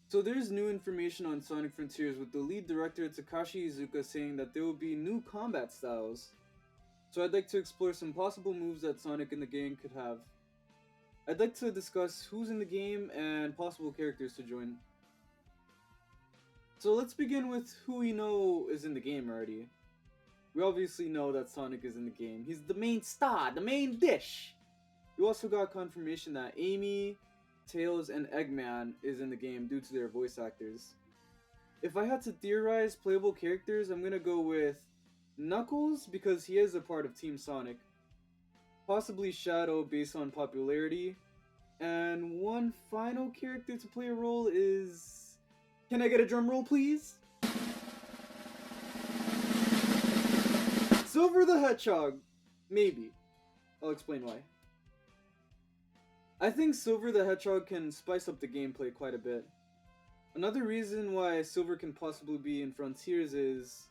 So there's new information on Sonic Frontiers with the lead director Takashi Iizuka saying that there will be new combat styles. So I'd like to explore some possible moves that Sonic in the game could have. I'd like to discuss who's in the game and possible characters to join. So let's begin with who we know is in the game already. We obviously know that Sonic is in the game. He's the main star, the main dish! We also got confirmation that Amy, Tails, and Eggman is in the game due to their voice actors. If I had to theorize playable characters, I'm gonna go with Knuckles because he is a part of Team Sonic. Possibly Shadow based on popularity. And one final character to play a role is... Can I get a drum roll, please? Silver the Hedgehog! Maybe. I'll explain why. I think Silver the Hedgehog can spice up the gameplay quite a bit. Another reason why Silver can possibly be in Frontiers is...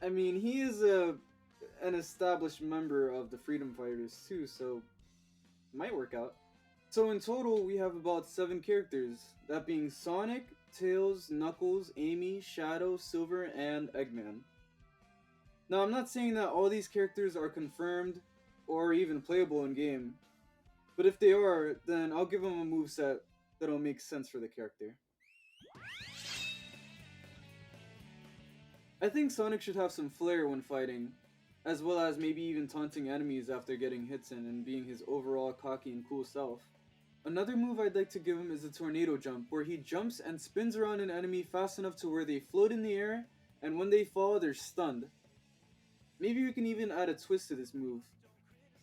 I mean, he is an established member of the Freedom Fighters too, so... might work out. So in total, we have about 7 characters, that being Sonic, Tails, Knuckles, Amy, Shadow, Silver, and Eggman. Now, I'm not saying that all these characters are confirmed or even playable in game, but if they are, then I'll give them a moveset that'll make sense for the character. I think Sonic should have some flair when fighting, as well as maybe even taunting enemies after getting hits in and being his overall cocky and cool self. Another move I'd like to give him is a tornado jump, where he jumps and spins around an enemy fast enough to where they float in the air, and when they fall, they're stunned. Maybe we can even add a twist to this move.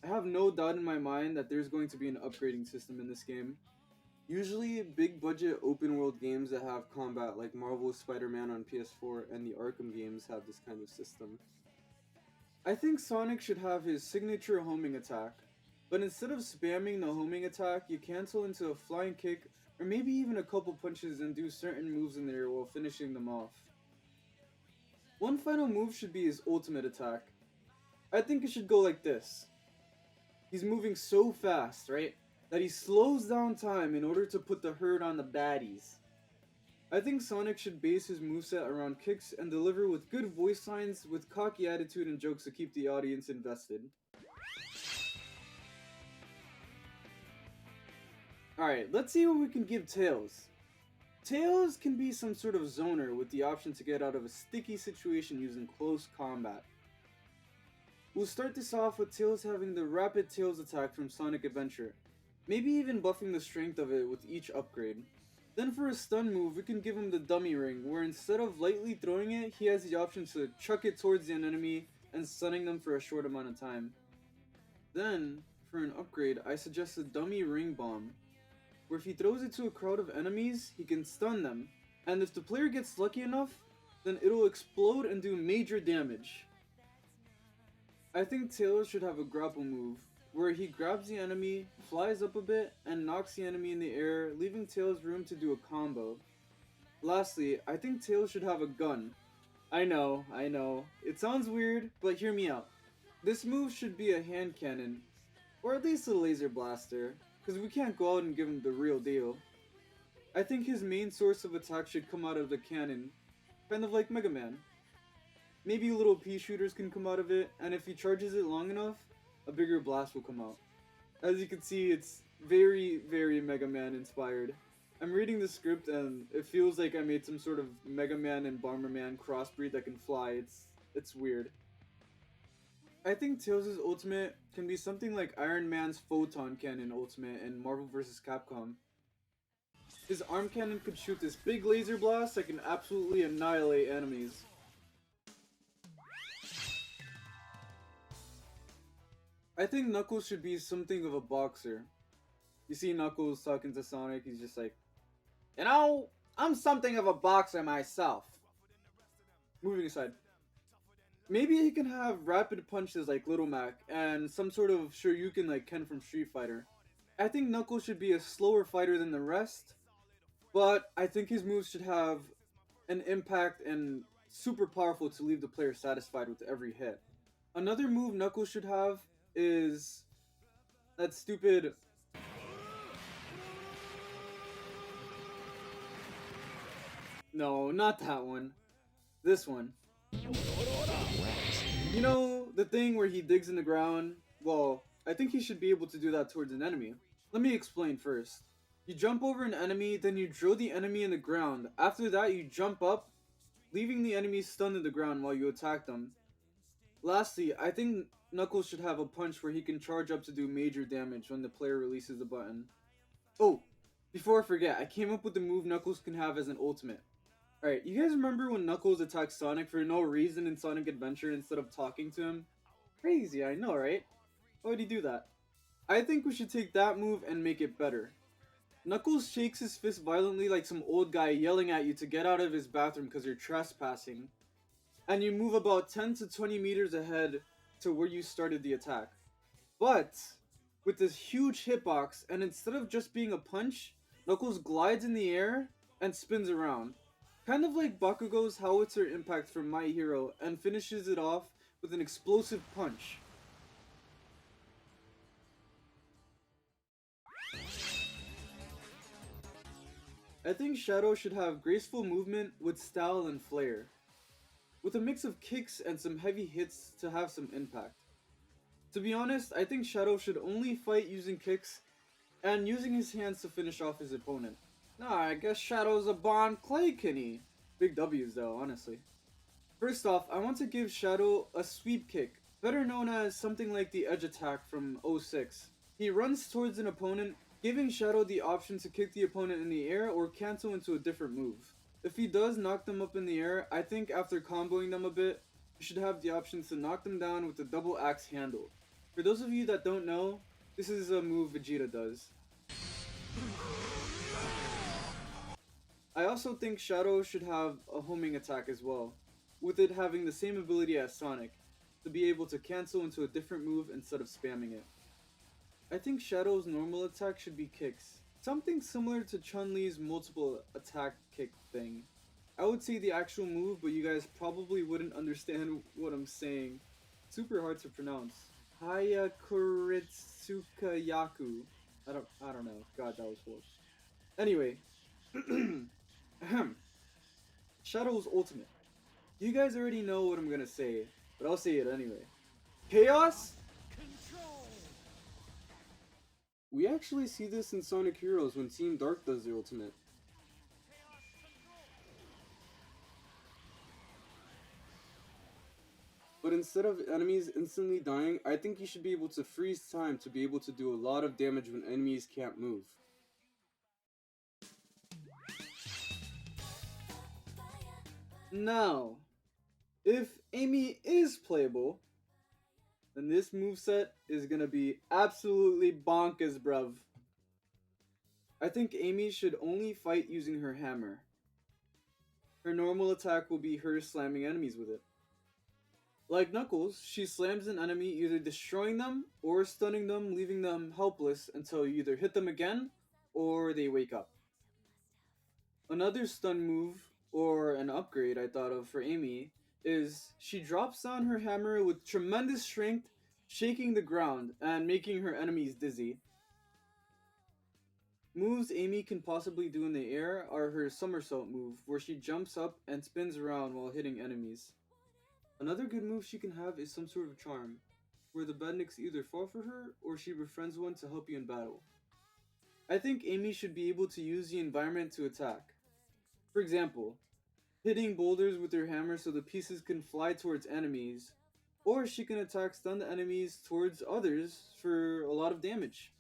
I have no doubt in my mind that there's going to be an upgrading system in this game. Usually, big budget open world games that have combat like Marvel's Spider-Man on PS4 and the Arkham games have this kind of system. I think Sonic should have his signature homing attack, but instead of spamming the homing attack, you cancel into a flying kick or maybe even a couple punches and do certain moves in there while finishing them off. One final move should be his ultimate attack. I think it should go like this. He's moving so fast, right, that he slows down time in order to put the hurt on the baddies. I think Sonic should base his moveset around kicks and deliver with good voice lines with cocky attitude and jokes to keep the audience invested. Alright, let's see what we can give Tails. Tails can be some sort of zoner with the option to get out of a sticky situation using close combat. We'll start this off with Tails having the Rapid Tails attack from Sonic Adventure, maybe even buffing the strength of it with each upgrade. Then for a stun move, we can give him the Dummy Ring, where instead of lightly throwing it, he has the option to chuck it towards an enemy and stunning them for a short amount of time. Then, for an upgrade, I suggest the Dummy Ring Bomb, where if he throws it to a crowd of enemies, he can stun them, and if the player gets lucky enough, then it'll explode and do major damage. I think Tails should have a grapple move, where he grabs the enemy, flies up a bit, and knocks the enemy in the air, leaving Tails room to do a combo. Lastly, I think Tails should have a gun. I know, it sounds weird, but hear me out. This move should be a hand cannon, or at least a laser blaster, because we can't go out and give him the real deal. I think his main source of attack should come out of the cannon, kind of like Mega Man. Maybe little pea shooters can come out of it, and if he charges it long enough, a bigger blast will come out. As you can see, it's very, very Mega Man inspired. I'm reading the script and it feels like I made some sort of Mega Man and Bomberman crossbreed that can fly. It's weird. I think Tails' ultimate can be something like Iron Man's Photon Cannon ultimate in Marvel vs. Capcom. His arm cannon could shoot this big laser blast that can absolutely annihilate enemies. I think Knuckles should be something of a boxer. You see Knuckles talking to Sonic, he's just like, you know, I'm something of a boxer myself. Moving aside. Maybe he can have rapid punches like Little Mac, and some sort of Shoryuken like Ken from Street Fighter. I think Knuckles should be a slower fighter than the rest, but I think his moves should have an impact and super powerful to leave the player satisfied with every hit. Another move Knuckles should have is that stupid No, not that one. This one. You know, the thing where he digs in the ground? Well, I think he should be able to do that towards an enemy. Let me explain first. You jump over an enemy, then you drill the enemy in the ground. After that, you jump up, leaving the enemy stunned in the ground while you attack them. Lastly, I think Knuckles should have a punch where he can charge up to do major damage when the player releases the button. Oh, before I forget, I came up with the move Knuckles can have as an ultimate. Alright, you guys remember when Knuckles attacked Sonic for no reason in Sonic Adventure instead of talking to him? Crazy, I know, right? Why would he do that? I think we should take that move and make it better. Knuckles shakes his fist violently like some old guy yelling at you to get out of his bathroom because you're trespassing. And you move about 10 to 20 meters ahead to where you started the attack. But with this huge hitbox, and instead of just being a punch, Knuckles glides in the air and spins around. Kind of like Bakugo's howitzer impact from My Hero, and finishes it off with an explosive punch. I think Shadow should have graceful movement with style and flair, with a mix of kicks and some heavy hits to have some impact. To be honest, I think Shadow should only fight using kicks and using his hands to finish off his opponent. Nah, I guess Shadow's a Bon Clay Kenny. Big W's though, honestly. First off, I want to give Shadow a sweep kick, better known as something like the edge attack from '06. He runs towards an opponent, giving Shadow the option to kick the opponent in the air or cancel into a different move. If he does knock them up in the air, I think after comboing them a bit, you should have the option to knock them down with the double axe handle. For those of you that don't know, this is a move Vegeta does. I also think Shadow should have a homing attack as well, with it having the same ability as Sonic, to be able to cancel into a different move instead of spamming it. I think Shadow's normal attack should be kicks, something similar to Chun-Li's multiple attack kick thing. I would say the actual move, but you guys probably wouldn't understand what I'm saying. Super hard to pronounce. Hayakuritsuka Yaku. I don't know. God, that was close. Anyway, Shadow's ultimate. You guys already know what I'm gonna say, but I'll say it anyway. Chaos? We actually see this in Sonic Heroes when Team Dark does their ultimate. But instead of enemies instantly dying, I think you should be able to freeze time to be able to do a lot of damage when enemies can't move. Now, if Amy is playable, then this moveset is gonna be absolutely bonkers, bruv. I think Amy should only fight using her hammer. Her normal attack will be her slamming enemies with it. Like Knuckles, she slams an enemy, either destroying them or stunning them, leaving them helpless until you either hit them again or they wake up. Another stun move, or an upgrade I thought of for Amy, is she drops down her hammer with tremendous strength, shaking the ground and making her enemies dizzy. Moves Amy can possibly do in the air are her somersault move, where she jumps up and spins around while hitting enemies. Another good move she can have is some sort of charm, where the badniks either fall for her or she befriends one to help you in battle. I think Amy should be able to use the environment to attack. For example, hitting boulders with her hammer so the pieces can fly towards enemies, or she can attack stunned enemies towards others for a lot of damage.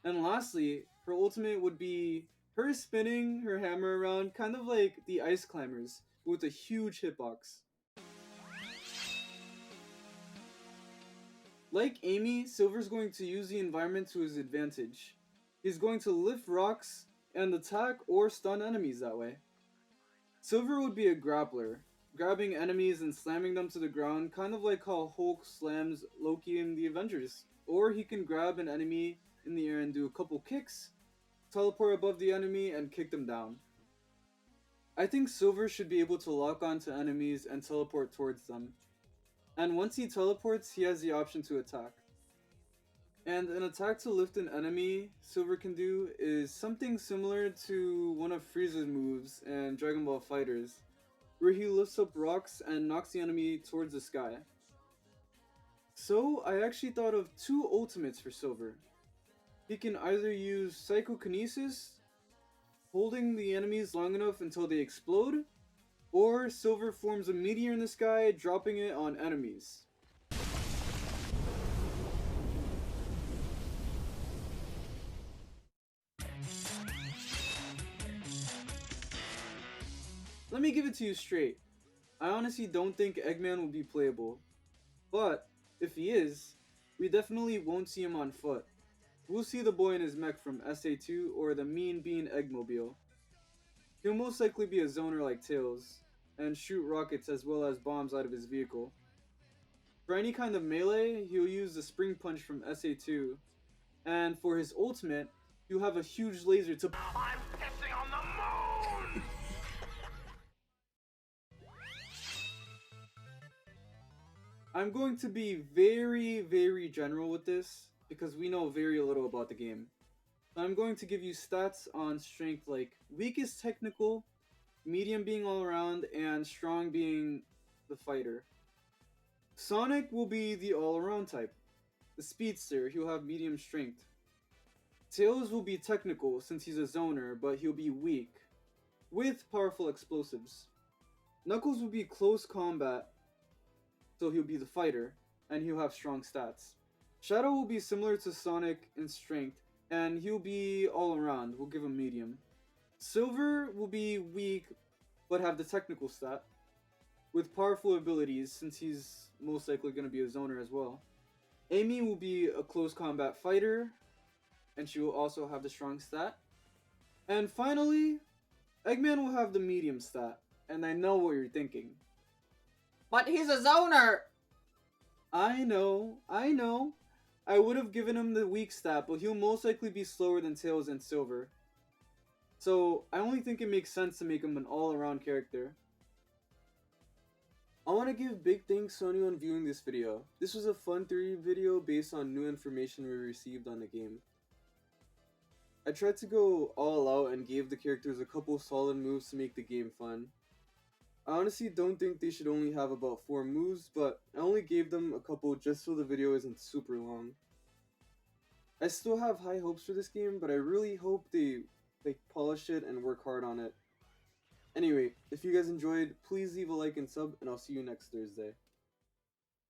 And lastly, her ultimate would be her spinning her hammer around kind of like the Ice Climbers with a huge hitbox. Like Amy, Silver's going to use the environment to his advantage. He's going to lift rocks and attack or stun enemies that way. Silver would be a grappler, grabbing enemies and slamming them to the ground, kind of like how Hulk slams Loki in the Avengers. Or he can grab an enemy in the air and do a couple kicks, teleport above the enemy, and kick them down. I think Silver should be able to lock onto enemies and teleport towards them. And once he teleports, he has the option to attack. And an attack to lift an enemy Silver can do is something similar to one of Frieza's moves in Dragon Ball Fighters, where he lifts up rocks and knocks the enemy towards the sky. So I actually thought of two ultimates for Silver. He can either use Psychokinesis, holding the enemies long enough until they explode, or Silver forms a meteor in the sky, dropping it on enemies. Let me give it to you straight. I honestly don't think Eggman will be playable. But, if he is, we definitely won't see him on foot. We'll see the boy in his mech from SA2 or the Mean Bean Eggmobile. He'll most likely be a zoner like Tails, and shoot rockets as well as bombs out of his vehicle. For any kind of melee, he'll use the Spring Punch from SA2, and for his ultimate, he'll have a huge laser to I'm pissing on the moon! I'm going to be very general with this, because we know very little about the game. I'm going to give you stats on strength like weak is technical, medium being all around, and strong being the fighter. Sonic will be the all around type. The speedster, he'll have medium strength. Tails will be technical since he's a zoner, but he'll be weak, with powerful explosives. Knuckles will be close combat, so he'll be the fighter, and he'll have strong stats. Shadow will be similar to Sonic in strength, and he'll be all around, we'll give him medium. Silver will be weak, but have the technical stat, with powerful abilities since he's most likely going to be a zoner as well. Amy will be a close combat fighter, and she will also have the strong stat. And finally, Eggman will have the medium stat, and I know what you're thinking. But he's a zoner! I know. I would have given him the weak stat, but he'll most likely be slower than Tails and Silver. So, I only think it makes sense to make him an all-around character. I want to give big thanks to anyone viewing this video. This was a fun theory video based on new information we received on the game. I tried to go all out and gave the characters a couple solid moves to make the game fun. I honestly don't think they should only have about 4 moves, but I only gave them a couple just so the video isn't super long. I still have high hopes for this game, but I really hope they polish it and work hard on it. Anyway, if you guys enjoyed, please leave a like and sub, and I'll see you next Thursday.